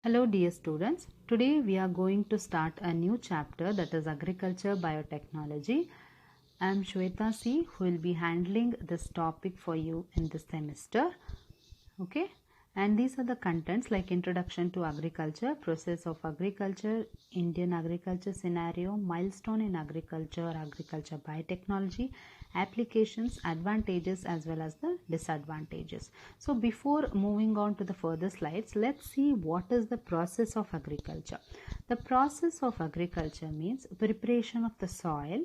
Hello dear students, today we are going to start a new chapter, that is Agriculture Biotechnology. I am Shweta C, who will be handling this topic for you in this semester. Okay, and these are the contents like Introduction to Agriculture, Process of Agriculture, Indian Agriculture Scenario, Milestone in Agriculture, Agriculture Biotechnology, Applications, Advantages as well as the disadvantages. So before moving on to the further slides, let's see what is the process of agriculture. The process of agriculture means preparation of the soil.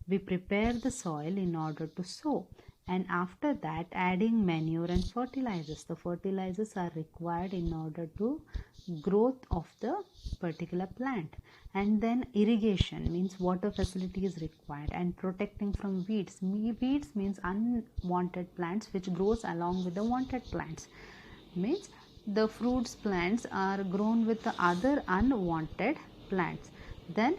We prepare the soil in order to sow, and after that adding manure and fertilizers. The fertilizers are required in order to growth of the particular plant, and then irrigation means water facility is required, and protecting from weeds. Weeds means unwanted plants which grows along with the wanted plants, means the fruits plants are grown with the other unwanted plants. Then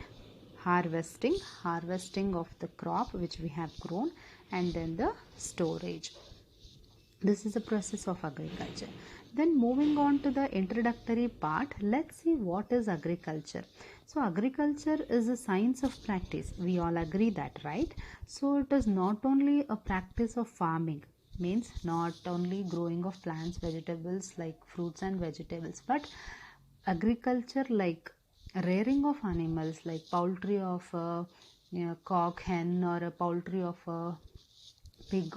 harvesting of the crop which we have grown, and then the storage. This is the process of agriculture. Then moving on to the introductory part, let's see what is agriculture. So agriculture is a science of practice. We all agree that, right? So it is not only a practice of farming, means not only growing of plants, vegetables like fruits and vegetables, but agriculture like rearing of animals like poultry of a cock hen, or a poultry of a pig,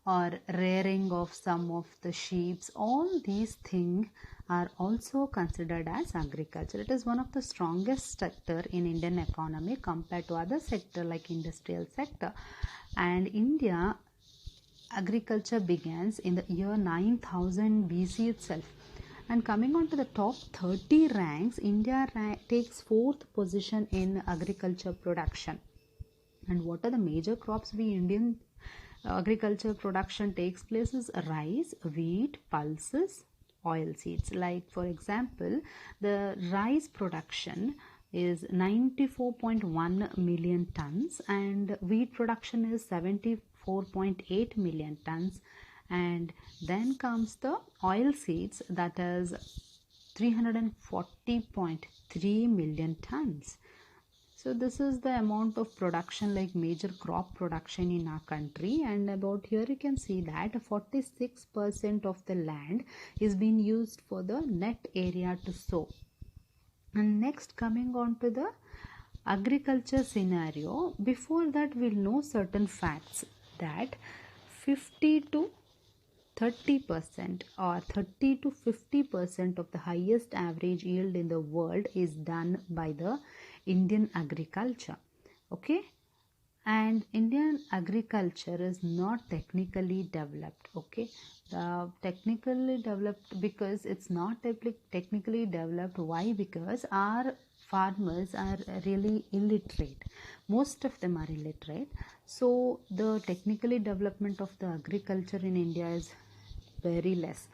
or rearing of some of the sheep. All these things are also considered as agriculture. It is one of the strongest sector in Indian economy compared to other sector like industrial sector. And India agriculture begins in the year 9000 BC itself. And coming on to the top 30 ranks, India takes 4th position in agriculture production. And what are the major crops we Indian agriculture production takes place is rice, wheat, pulses, oil seeds. Like for example, the rice production is 94.1 million tons, and wheat production is 74.8 million tons, and then comes the oil seeds, that is 340.3 million tons. So this is the amount of production, like major crop production in our country. And about here you can see that 46% of the land is being used for the net area to sow. And next, coming on to the agriculture scenario, before that we'll know certain facts that 50 to 30% or 30 to 50% of the highest average yield in the world is done by the Indian agriculture. Okay, and Indian agriculture is not technically developed. Okay, the technically developed because it's not technically developed. Why? Because our farmers are really illiterate. Most of them are illiterate. So the technically development of the agriculture in India is very less,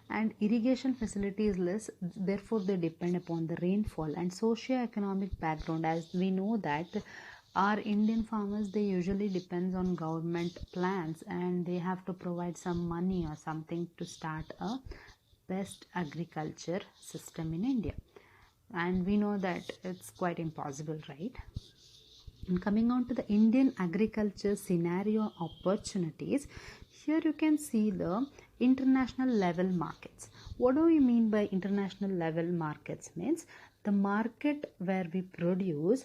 and irrigation facility is less, therefore they depend upon the rainfall. And socio-economic background, as we know that our Indian farmers, they usually depends on government plans, and they have to provide some money or something to start a best agriculture system in India, and we know that it's quite impossible, right? And coming on to the Indian agriculture scenario opportunities, here you can see the international level markets. What do we mean by international level markets? Means the market where we produce,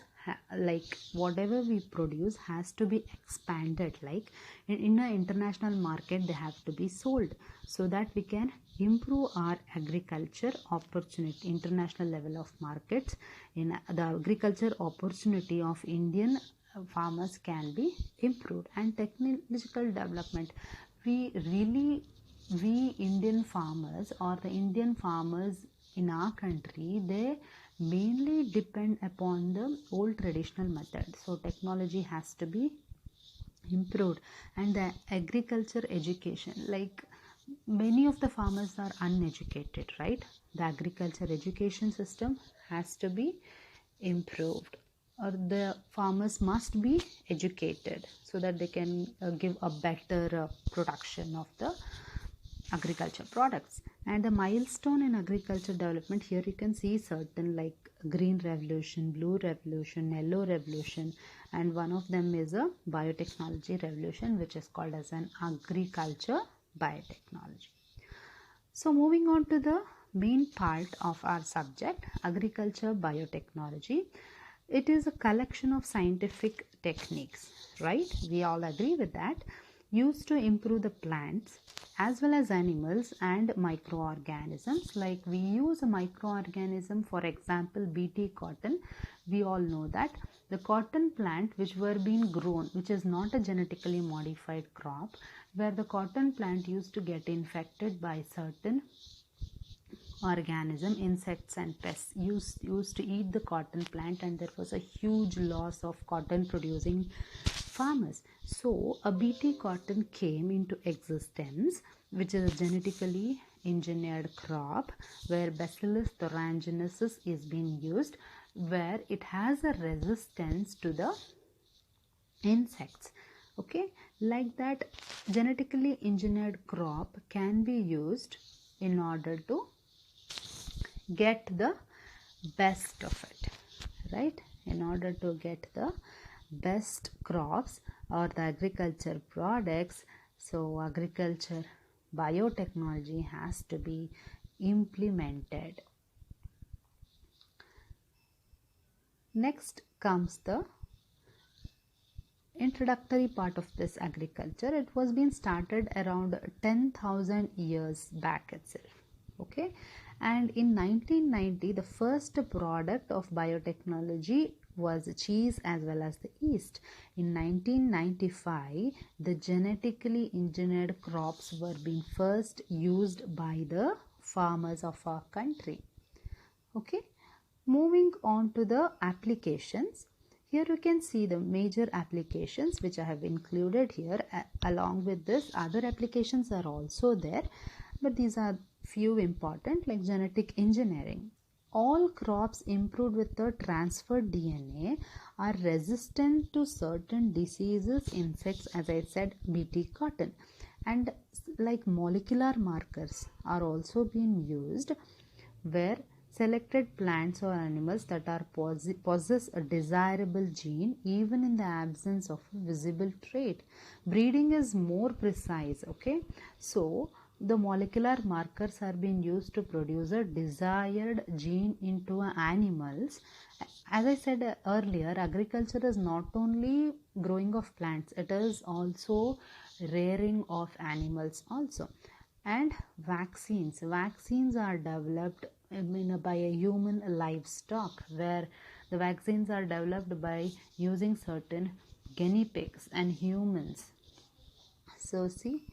like whatever we produce has to be expanded. Like in an international market, they have to be sold, so that we can improve our agriculture opportunity. International level of markets in the agriculture opportunity of Indian farmers can be improved. And technological development, we Indian farmers, or the Indian farmers in our country, they mainly depend upon the old traditional method. So technology has to be improved. And the agriculture education, like many of the farmers are uneducated, right? The agriculture education system has to be improved, or the farmers must be educated so that they can give a better production of the agriculture products. And the milestone in agriculture development, here you can see certain like green revolution, blue revolution, yellow revolution, and one of them is a biotechnology revolution, which is called as an agriculture biotechnology. So moving on to the main part of our subject, agriculture biotechnology. It is a collection of scientific techniques, right? We all agree with that, used to improve the plants as well as animals and microorganisms. Like we use a microorganism, for example, BT cotton. We all know that the cotton plant which were being grown, which is not a genetically modified crop, where the cotton plant used to get infected by certain organism, insects and pests used to eat the cotton plant, and there was a huge loss of cotton producing farmers. So a BT cotton came into existence, which is a genetically engineered crop where Bacillus thuringiensis is being used, where it has a resistance to the insects. Okay, like that genetically engineered crop can be used in order to get the best of it, right? In order to get the best crops or the agriculture products, so agriculture biotechnology has to be implemented. Next comes the introductory part of this agriculture. It was being started around 10,000 years back itself. Okay, and in 1990 the first product of biotechnology was cheese as well as the yeast. In 1995 the genetically engineered crops were being first used by the farmers of our country. Okay, moving on to the applications. Here you can see the major applications which I have included here. Along with this, other applications are also there, but these are few important, like genetic engineering. All crops improved with the transferred DNA are resistant to certain diseases, insects, as I said, BT cotton. And like molecular markers are also being used, where selected plants or animals that are possess a desirable gene even in the absence of a visible trait. Breeding is more precise. Okay, so the molecular markers are being used to produce a desired gene into animals. As I said earlier, agriculture is not only growing of plants, it is also rearing of animals also. And vaccines are developed by a human livestock, where the vaccines are developed by using certain guinea pigs and humans. So see,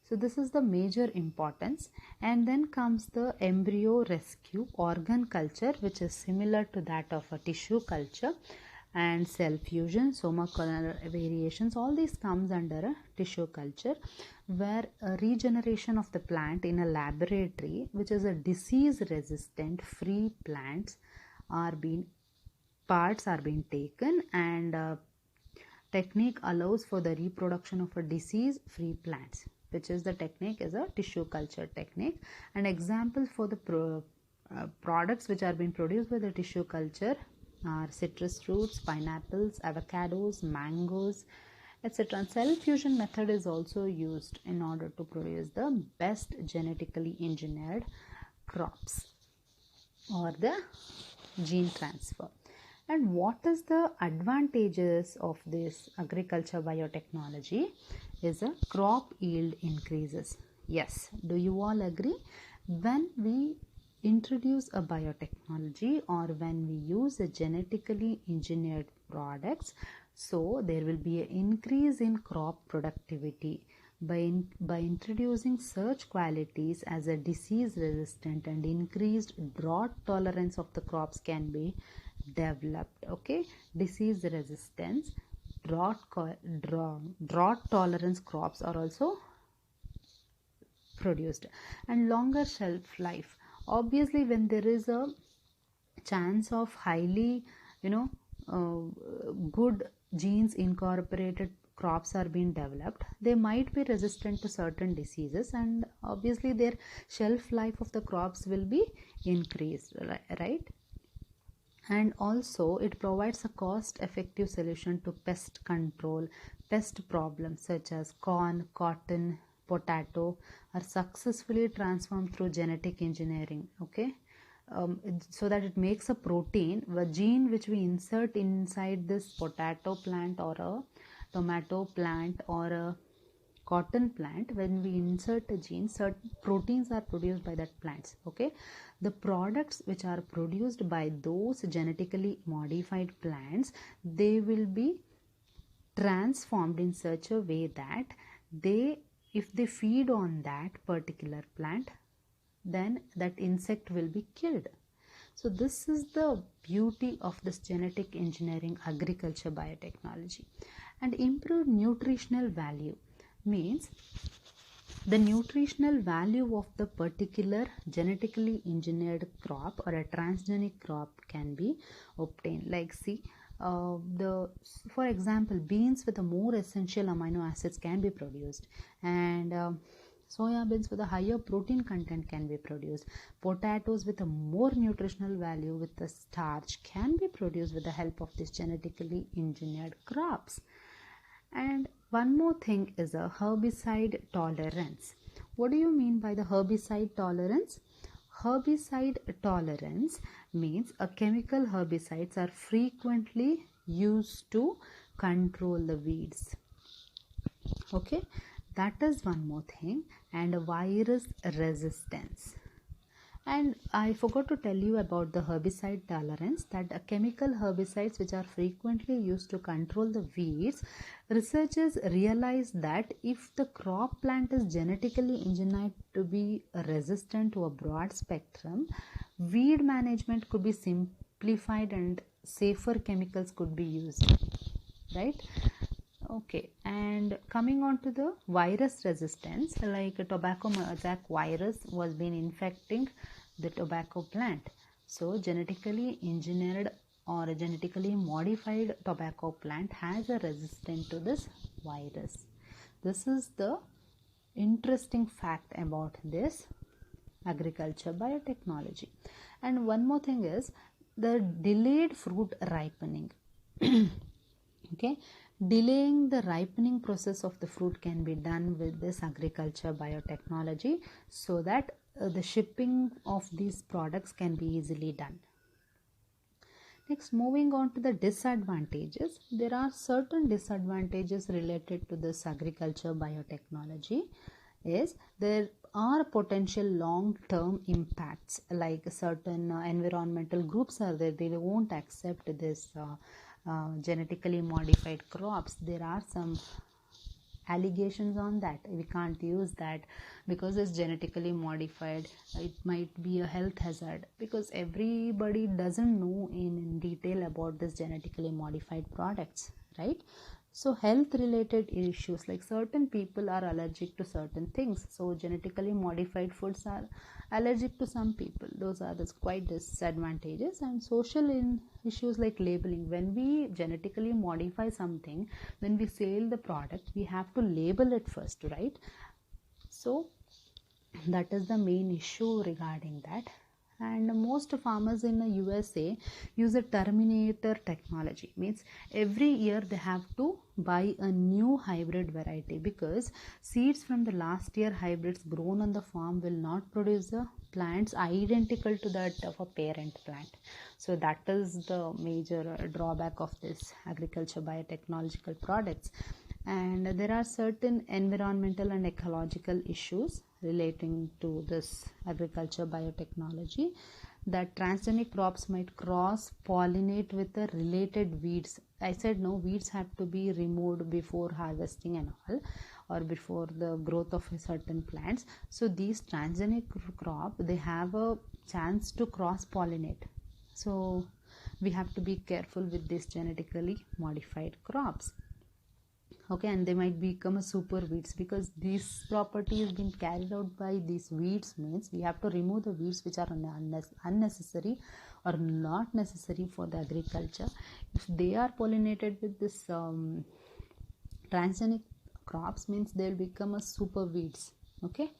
so this is the major importance. And then comes the embryo rescue, organ culture, which is similar to that of a tissue culture, and cell fusion, somacolor variations. All these comes under a tissue culture, where a regeneration of the plant in a laboratory, which is a disease resistant free plants, parts are being taken, and technique allows for the reproduction of a disease free plants, which is the technique is a tissue culture technique. And examples for the products which are being produced by the tissue culture are citrus fruits, pineapples, avocados, mangoes, etc. And cell fusion method is also used in order to produce the best genetically engineered crops or the gene transfer. And what is the advantages of this agriculture biotechnology? Is a crop yield increases. Yes, do you all agree? When we introduce a biotechnology or when we use a genetically engineered products, so there will be an increase in crop productivity by introducing such qualities as a disease resistant and increased drought tolerance of the crops can be developed. Okay, disease resistance, drought tolerance crops are also produced, and longer shelf life. Obviously, when there is a chance of highly good genes incorporated crops are being developed, they might be resistant to certain diseases, and obviously their shelf life of the crops will be increased, right? And also it provides a cost effective solution to pest control. Pest problems such as corn, cotton, potato are successfully transformed through genetic engineering. Okay, so that it makes a protein, a gene which we insert inside this potato plant or a tomato plant or a cotton plant. When we insert a gene, certain proteins are produced by that plants. Okay, the products which are produced by those genetically modified plants, they will be transformed in such a way that they, if they feed on that particular plant, then that insect will be killed. So this is the beauty of this genetic engineering agriculture biotechnology. And improved nutritional value means the nutritional value of the particular genetically engineered crop or a transgenic crop can be obtained. Like see, for example, beans with a more essential amino acids can be produced, and soya beans with a higher protein content can be produced. Potatoes with a more nutritional value with the starch can be produced with the help of these genetically engineered crops. And one more thing is a herbicide tolerance. What do you mean by the herbicide tolerance? Herbicide tolerance means a chemical herbicides are frequently used to control the weeds. Okay, that is one more thing. And virus resistance. And I forgot to tell you about the herbicide tolerance, that chemical herbicides which are frequently used to control the weeds. Researchers realize that if the crop plant is genetically engineered to be resistant to a broad spectrum, weed management could be simplified and safer chemicals could be used, right? Okay, and coming on to the virus resistance, like a tobacco mosaic virus was been infecting the tobacco plant. So genetically engineered or a genetically modified tobacco plant has a resistance to this virus. This is the interesting fact about this agriculture biotechnology. And one more thing is the delayed fruit ripening. Okay, delaying the ripening process of the fruit can be done with this agriculture biotechnology, so that the shipping of these products can be easily done. Next, moving on to the disadvantages. There are certain disadvantages related to this agriculture biotechnology. Is there are potential long-term impacts, like certain environmental groups are there, they won't accept this genetically modified crops. There are some allegations on that. We can't use that because it's genetically modified. It might be a health hazard, because everybody doesn't know in detail about this genetically modified products, right? So health related issues, like certain people are allergic to certain things, so genetically modified foods are allergic to some people. Those are the quite disadvantages. And social issues like labeling. When we genetically modify something, when we sell the product, we have to label it first, right? So that is the main issue regarding that. And most farmers in the USA use a terminator technology. Means every year they have to buy a new hybrid variety, because seeds from the last year hybrids grown on the farm will not produce the plants identical to that of a parent plant. So that is the major drawback of this agriculture biotechnological products. And there are certain environmental and ecological issues relating to this agriculture biotechnology, that transgenic crops might cross pollinate with the related weeds. I said no, weeds have to be removed before harvesting and all, or before the growth of certain plants. So these transgenic crop, they have a chance to cross pollinate. So we have to be careful with these genetically modified crops. Okay, and they might become a super weeds, because this property has been carried out by these weeds. Means we have to remove the weeds which are unnecessary or not necessary for the agriculture. If they are pollinated with this Transgenic crops means they'll become a super weeds. Okay.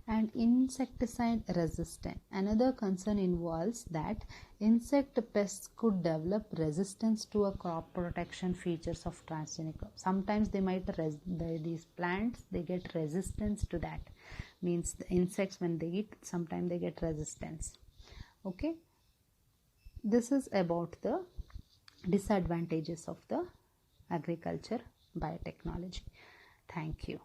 And insecticide resistant. Another concern involves that insect pests could develop resistance to a crop protection features of transgenic crops. Sometimes they might these plants, they get resistance to that. Means the insects, when they eat, sometimes they get resistance. Okay. This is about the disadvantages of the agriculture biotechnology. Thank you.